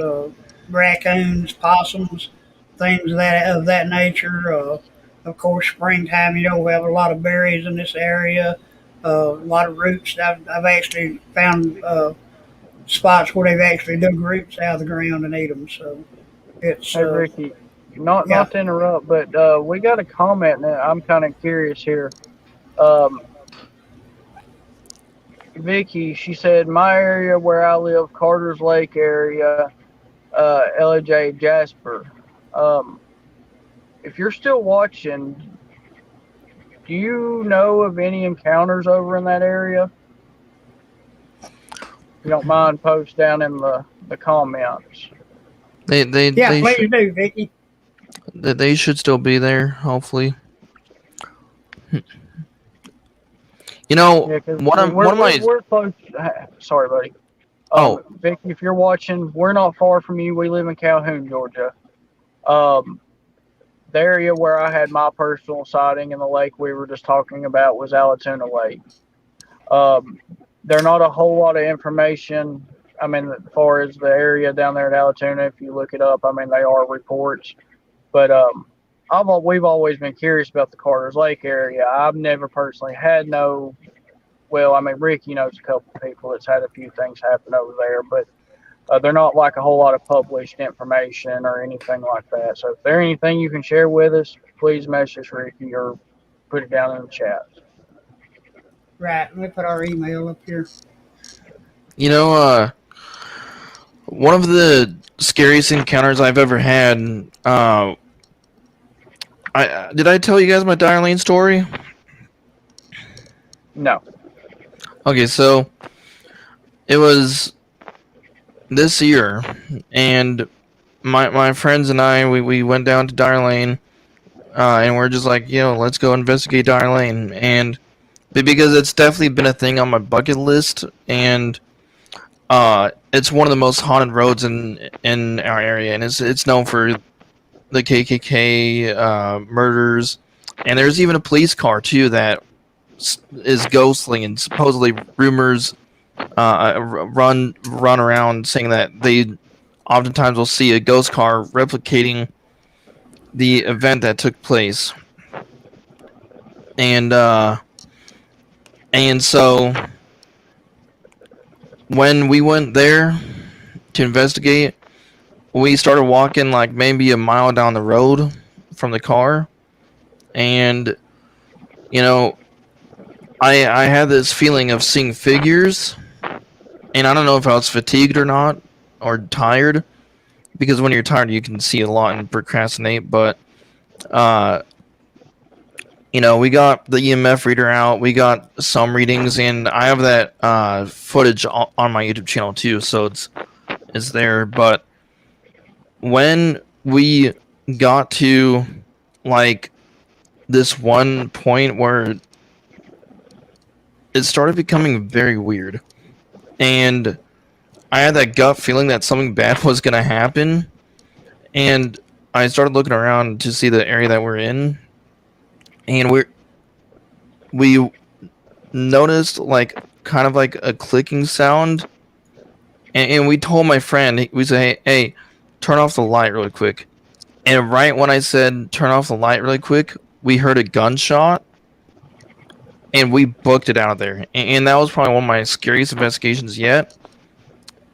raccoons, possums, things of that nature. Of course, springtime, we have a lot of berries in this area, a lot of roots. I've actually found spots where they've actually dug roots out of the ground and eat them. So it's Hey Ricky, not yeah. not to interrupt, but we got a comment that I'm kind of curious here. Um, Vicky, she said my area where I live, Carter's Lake area, LJ Jasper. Um, if you're still watching, do you know of any encounters over in that area? If you don't mind, post down in the comments. They they Yeah, they should please do, Vicky. they should still be there. Hopefully, Yeah, because one of my we're close. Sorry, buddy. oh Vicky, if you're watching, we're not far from you. We live in Calhoun, Georgia. Um, the area where I had my personal sighting in the lake we were just talking about was Alatoona Lake. Um, there's not a whole lot of information. I mean, as far as the area down there at Alatoona, if you look it up, I mean, they are reports. But we've always been curious about the Carter's Lake area. I've never personally had no. Well, I mean, Ricky knows a couple of people that's had a few things happen over there, but they're not like a whole lot of published information or anything like that. So if there's anything you can share with us, please message Ricky or put it down in the chat. Right. Let me put our email up here. you know one of the scariest encounters I've ever had. I did I tell you guys my Darlene story? No. Okay, so it was this year, and my friends and I we went down to Darlene, and we're just like, let's go investigate Darlene, and because it's definitely been a thing on my bucket list, and it's one of the most haunted roads in our area, and it's known for the KKK murders, and there's even a police car too that is ghostly, and supposedly rumors run around saying that they oftentimes will see a ghost car replicating the event that took place, and so when we went there to investigate, we started walking like maybe a mile down the road from the car, and you know, I had this feeling of seeing figures, and I don't know if I was fatigued or not, or tired, because when you're tired, you can see a lot and procrastinate. But uh, we got the EMF reader out, we got some readings, and I have that footage on my YouTube channel too, so it's there. But when we got to like this one point where it started becoming very weird, and I had that gut feeling that something bad was gonna happen, and I started looking around to see the area that we're in, and we noticed like kind of like a clicking sound, and we told my friend, we said, hey, turn off the light really quick. And right when I said turn off the light really quick, we heard a gunshot, and we booked it out of there. And that was probably one of my scariest investigations yet.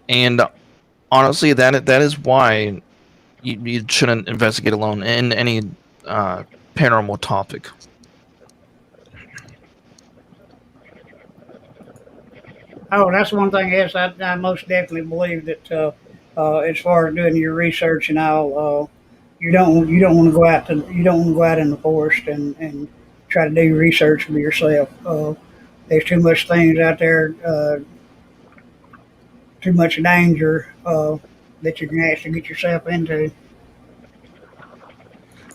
And honestly, that is why you shouldn't investigate alone in any paranormal topic. Oh, that's one thing. Yes, I most definitely believe that. As far as doing your research and all, you don't want to go out to you don't want to go out in the forest and try to do your research for yourself. There's too much things out there, too much danger that you can actually get yourself into.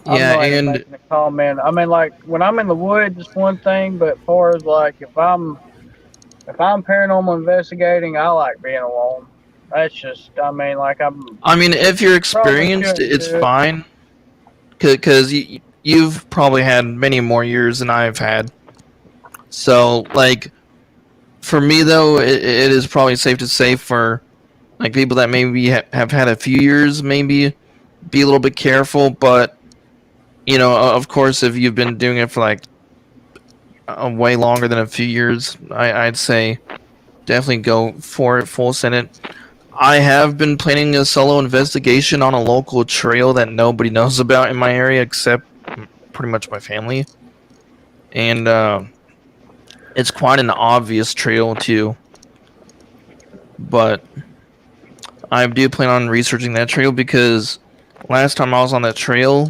I'm Yeah, not even and making a comment. I mean, like when I'm in the woods, it's one thing, but as far as like if I'm paranormal investigating, I like being alone. That's just, I mean, like I'm I mean, if you're probably experienced, shouldn't it's do it. fine, because you've probably had many more years than I've had. So, like, for me though, it is probably safe to say for like people that maybe have had a few years, maybe be a little bit careful. But of course, if you've been doing it for like way longer than a few years, I'd say definitely go for it full send it. I have been planning a solo investigation on a local trail that nobody knows about in my area except pretty much my family, and it's quite an obvious trail too. But I do plan on researching that trail because last time I was on that trail,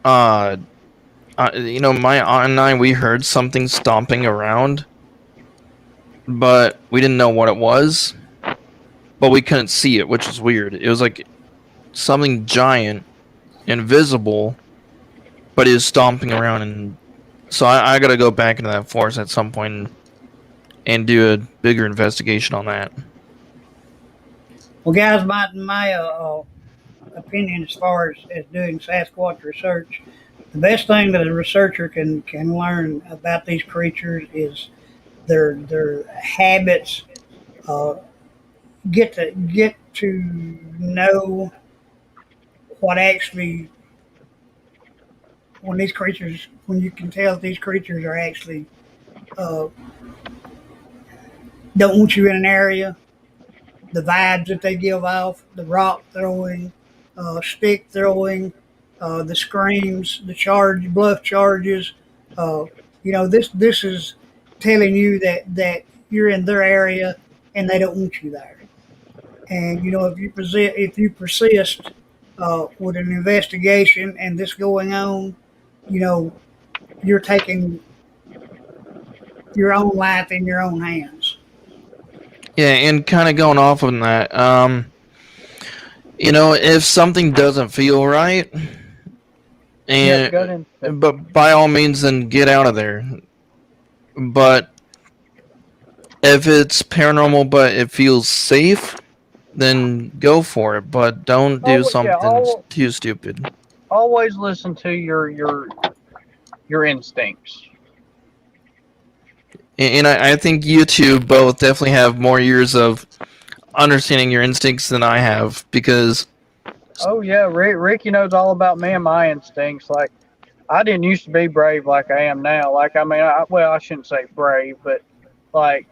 uh, my aunt and I, we heard something stomping around, but we didn't know what it was. But we couldn't see it, which is weird. It was like something giant, invisible, but it is stomping around, and so I got to go back into that forest at some point and do a bigger investigation on that. Well, guys, my opinion as far as doing Sasquatch research, the best thing that a researcher can learn about these creatures is their habits. Uh, get to know what actually when you can tell these creatures are actually uh, don't want you in an area, the vibes that they give off, the rock throwing, stick throwing, the screams, the bluff charges. Uh, this is telling you that you're in their area and they don't want you there. And if you persist with an investigation and this going on, you know you're taking your own life in your own hands. Yeah, and kind of going off on that, if something doesn't feel right, Yep, and gut instinct. but by all means, then get out of there. But if it's paranormal but it feels safe, then go for it. But don't do Oh yeah, something too stupid. always listen to your instincts. And I think you two both definitely have more years of understanding your instincts than I have, because Oh yeah, Ricky knows all about me and my instincts. Like I didn't used to be brave like I am now. Like I mean, well, I shouldn't say brave, but like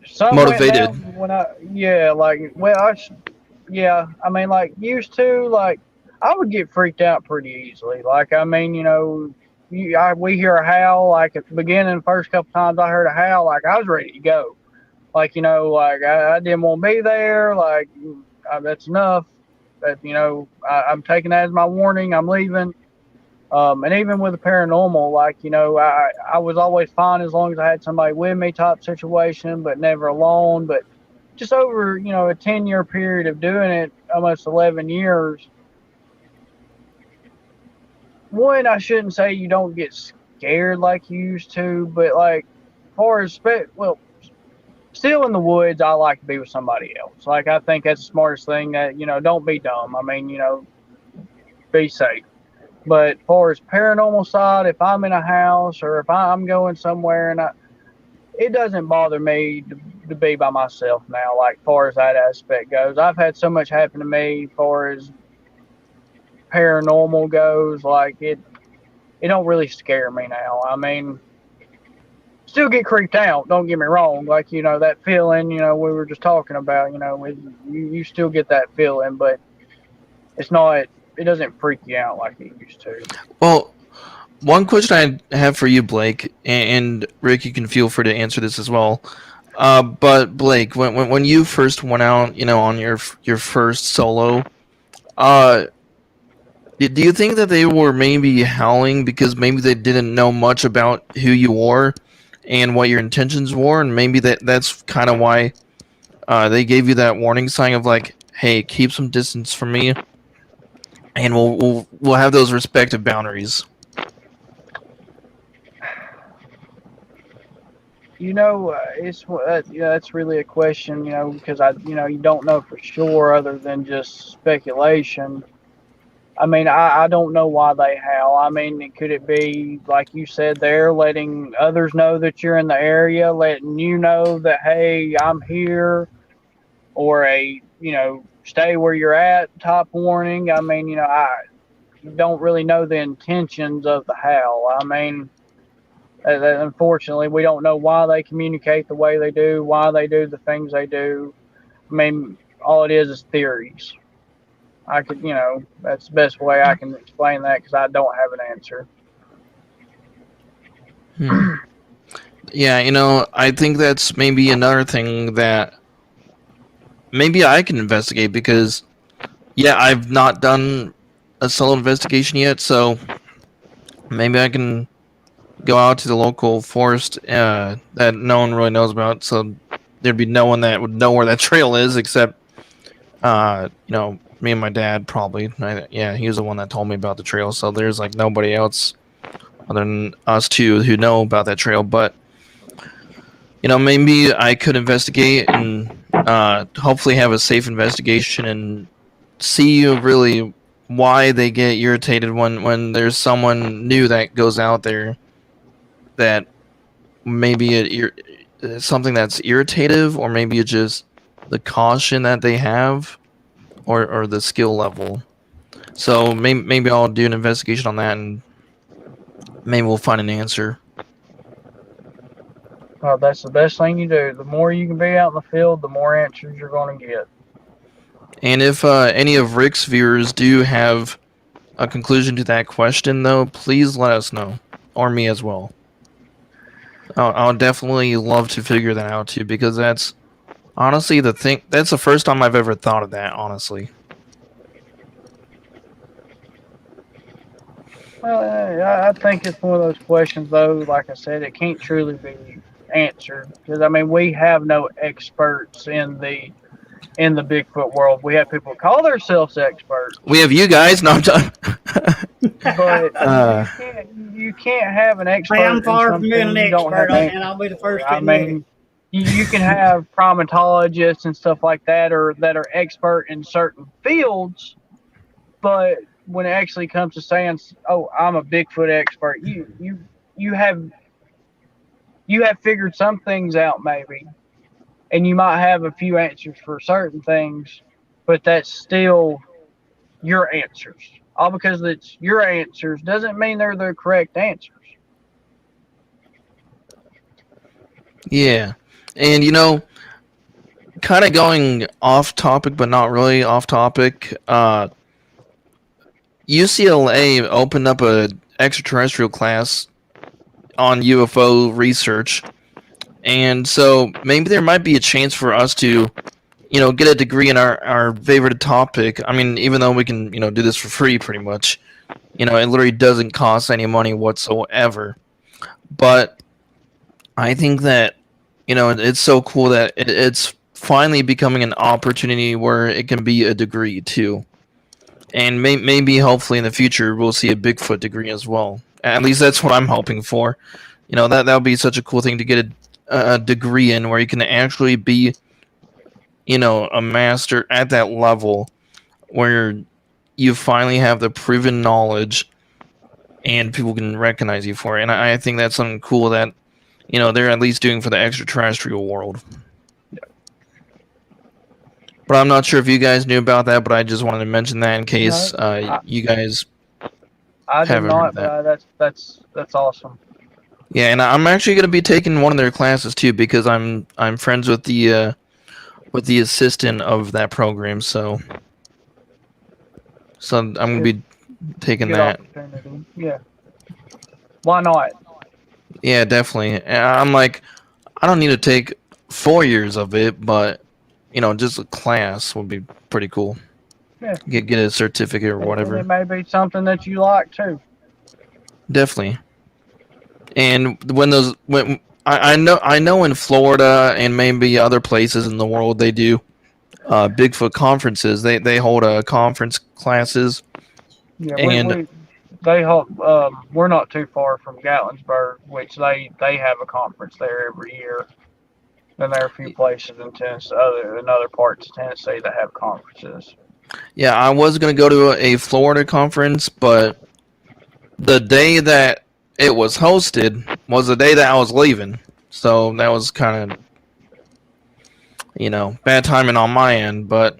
Some went Motivated. down when yeah, like, well, yeah, I mean, like, used to, like, I would get freaked out pretty easily. Like, I mean, we hear a howl, like, at the beginning, first couple times I heard a howl, like, I was ready to go. Like, like, I didn't want to be there. Like, that's enough. That, I'm taking that as my warning. I'm leaving. And even with the paranormal, like, I was always fine as long as I had somebody with me type situation, but never alone. But just over, a 10-year period of doing it, almost 11 years, one, I shouldn't say you don't get scared like you used to, but like, as far as, well, still in the woods, I like to be with somebody else. Like, I think that's the smartest thing that, don't be dumb. I mean, be safe. But as far as paranormal side, if I'm in a house or if I'm going somewhere and it doesn't bother me to be by myself now, like, far as that aspect goes. I've had so much happen to me as far as paranormal goes, like, it don't really scare me now. I mean, still get creeped out, don't get me wrong. Like, that feeling, we were just talking about, you still get that feeling, but it's not, it doesn't freak you out like it used to. Well, one question I have for you, Blake, and Rick, you can feel free to answer this as well. But Blake, when you first went out, on your first solo, uh, do you think that they were maybe howling because maybe they didn't know much about who you were and what your intentions were, and maybe that's kind of why they gave you that warning sign of like, hey, keep some distance from me, and we'll have those respective boundaries. That's really a question, because you don't know for sure other than just speculation. I mean, I don't know why they howl. I mean, could it be, like you said there, letting others know that you're in the area, letting you know that, hey, I'm here, or stay where you're at type warning? I mean, I don't really know the intentions of the howl. I mean, unfortunately, we don't know why they communicate the way they do, why they do the things they do. I mean, all it is theories. I could, that's the best way I can explain that because I don't have an answer. Yeah, I think that's maybe another thing that maybe I can investigate because, yeah, I've not done a solo investigation yet, so maybe I can go out to the local forest that no one really knows about, so there'd be no one that would know where that trail is except, me and my dad probably. Yeah, he was the one that told me about the trail, so there's like nobody else other than us two who know about that trail, but maybe I could investigate and hopefully have a safe investigation and see really why they get irritated when there's someone new that goes out there that maybe something that's irritative, or maybe it's just the caution that they have, or the skill level. So maybe I'll do an investigation on that, and maybe we'll find an answer. Well, that's the best thing you do. The more you can be out in the field, the more answers you're going to get. And if any of Rick's viewers do have a conclusion to that question, though, please let us know, or me as well. I'll definitely love to figure that out too, because that's honestly that's the first time I've ever thought of that, honestly. Well, I think it's one of those questions, though. Like I said, it can't truly be answered because I mean we have no experts in the Bigfoot world. We have people call themselves experts. We have you guys. No, I'm done. But you can't have an expert. Hey, I'm far from being an expert on that, and I'll be the first to I admit it. mean, you can have primatologists and stuff like that, or that are expert in certain fields, but when it actually comes to saying, "Oh, I'm a Bigfoot expert," you have figured some things out maybe, and you might have a few answers for certain things, but that's still your answers. All because it's your answers doesn't mean they're the correct answers. Yeah, And kind of going off topic, but not really off topic. UCLA opened up a extraterrestrial class on UFO research, and so maybe there might be a chance for us to, get a degree in our favorite topic. I mean, even though we can, do this for free, pretty much. It literally doesn't cost any money whatsoever. But I think that, it's so cool that it's finally becoming an opportunity where it can be a degree too. And maybe, hopefully, in the future, we'll see a Bigfoot degree as well. At least that's what I'm hoping for. That would be such a cool thing to get a degree in, where you can actually be, a master at that level, where you finally have the proven knowledge, and people can recognize you for it. And I think that's something cool that, they're at least doing for the extraterrestrial world. But I'm not sure if you guys knew about that, but I just wanted to mention that in case you guys I did haven't heard not, that. but that's awesome. Yeah, and I'm actually going to be taking one of their classes too, because I'm friends with the assistant of that program, so I'm going to be taking Good that. opportunity. Yeah. Why not? Yeah, definitely. And I'm like, I don't need to take 4 years of it, but just a class would be pretty cool. Yeah. Get a certificate or whatever. And it may be something that you like too. Definitely. And when I know in Florida and maybe other places in the world they do Bigfoot conferences. They hold conference classes. Yeah, and they hold. We're not too far from Gatlinburg, which they have a conference there every year. Then there are a few places in Tennessee, in other parts of Tennessee that have conferences. yeah, I was gonna go to a Florida conference, but the day that it was hosted was the day that I was leaving, so that was kind of bad timing on my end. But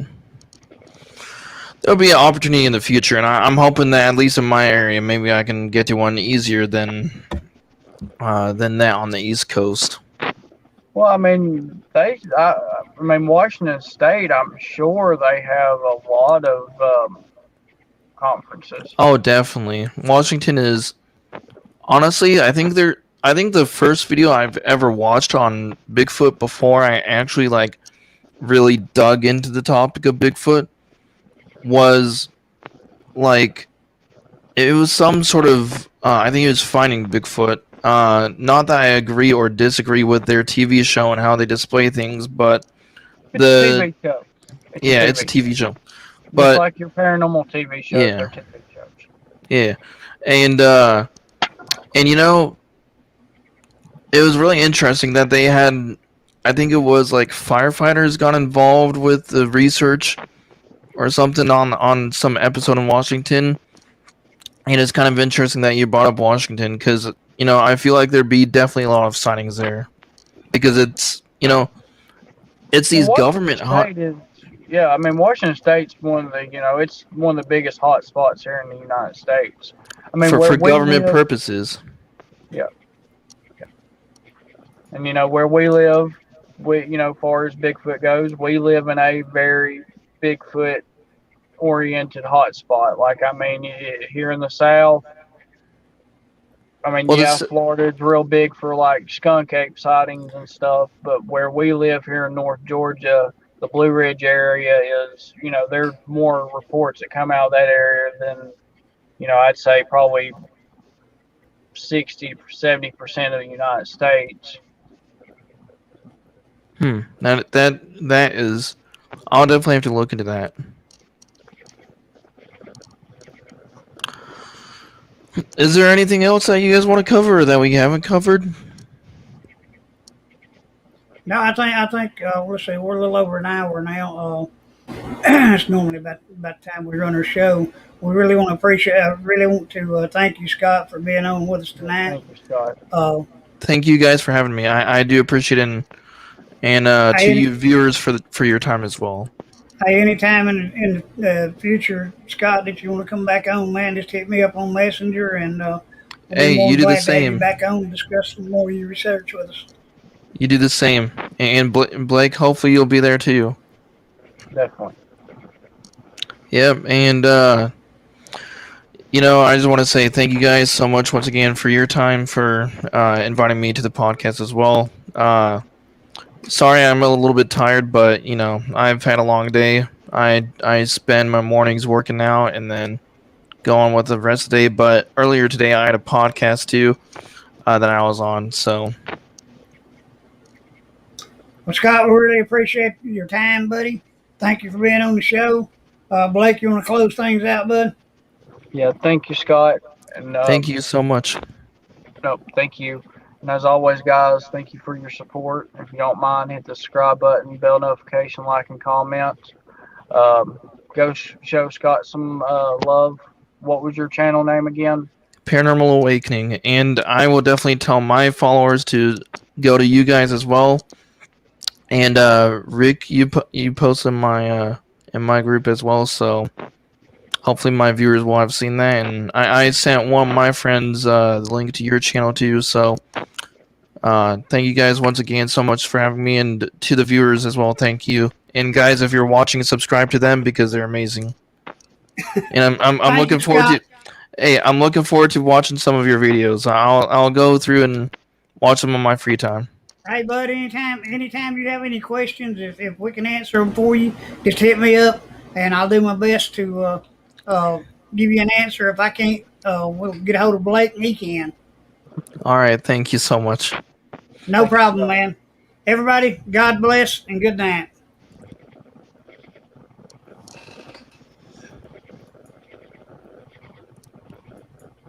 there'll be an opportunity in the future, and I'm hoping that at least in my area, maybe I can get to one easier than that on the East Coast. Well, I mean, Washington State. I'm sure they have a lot of conferences. Oh, definitely. Washington is honestly, I think the first video I've ever watched on Bigfoot before I actually really dug into the topic of Bigfoot was it was some sort of I think it was Finding Bigfoot. Not that I agree or disagree with their TV show and how they display things, but It's a TV show. It's a TV show. But just like your paranormal TV shows, they're TV shows. Yeah, and it was really interesting that they had, I think it was firefighters got involved with the research or something on some episode in Washington. And it's kind of interesting that you brought up Washington because, I feel like there'd be definitely a lot of sightings there because it's, it's these government yeah, I mean, Washington State's one of the, it's one of the biggest hot spots here in the United States. I mean, for government purposes. Yeah. And where we live, as far as Bigfoot goes, we live in a very Bigfoot oriented hot spot. Here in the South, Florida's real big for skunk ape sightings and stuff, but where we live here in North Georgia, the Blue Ridge area is, there's more reports that come out of that area than, I'd say probably 60-70% of the United States. That is, I'll definitely have to look into that. Is there anything else that you guys want to cover or that we haven't covered? No, I think let's see, we're a little over an hour now. It's normally about the time we run our show. We really want to thank you, Scott, for being on with us tonight. Thank you, Scott. Thank you guys for having me. I do appreciate it, and to you viewers for your time as well. Hey, anytime in the future, Scott, that you want to come back on, man, just hit me up on Messenger, and hey, you do the same. To have you back on and discuss some more of your research with us. You do the same. And Blake, hopefully you'll be there too. Definitely. Yep, and I just want to say thank you guys so much once again for your time, for inviting me to the podcast as well. Sorry, I'm a little bit tired, but I've had a long day. I spend my mornings working out and then go on with the rest of the day. But earlier today, I had a podcast too that I was on. So, Well, Scott, we really appreciate your time, buddy. Thank you for being on the show. Blake, you want to close things out, bud? Yeah, thank you, Scott. And thank you so much. no, thank you. And as always, guys, thank you for your support. If you don't mind, hit the subscribe button, bell notification, like, and comment. Go show Scott some love. What was your channel name again? Paranormal Awakening, and I will definitely tell my followers to go to you guys as well. And Rick, you post in my group as well, so hopefully my viewers will have seen that. And I sent one of my friends the link to your channel too. So thank you guys once again so much for having me, and to the viewers as well. Thank you. And guys, if you're watching, subscribe to them because they're amazing. And I'm looking forward to. Hey, I'm looking forward to watching some of your videos. I'll go through and watch them on my free time. Hey, bud, anytime you have any questions, if we can answer them for you, just hit me up, and I'll do my best to give you an answer. If I can't, we'll get a hold of Blake, and he can. All right, thank you so much. No problem, man. Everybody, God bless, and good night.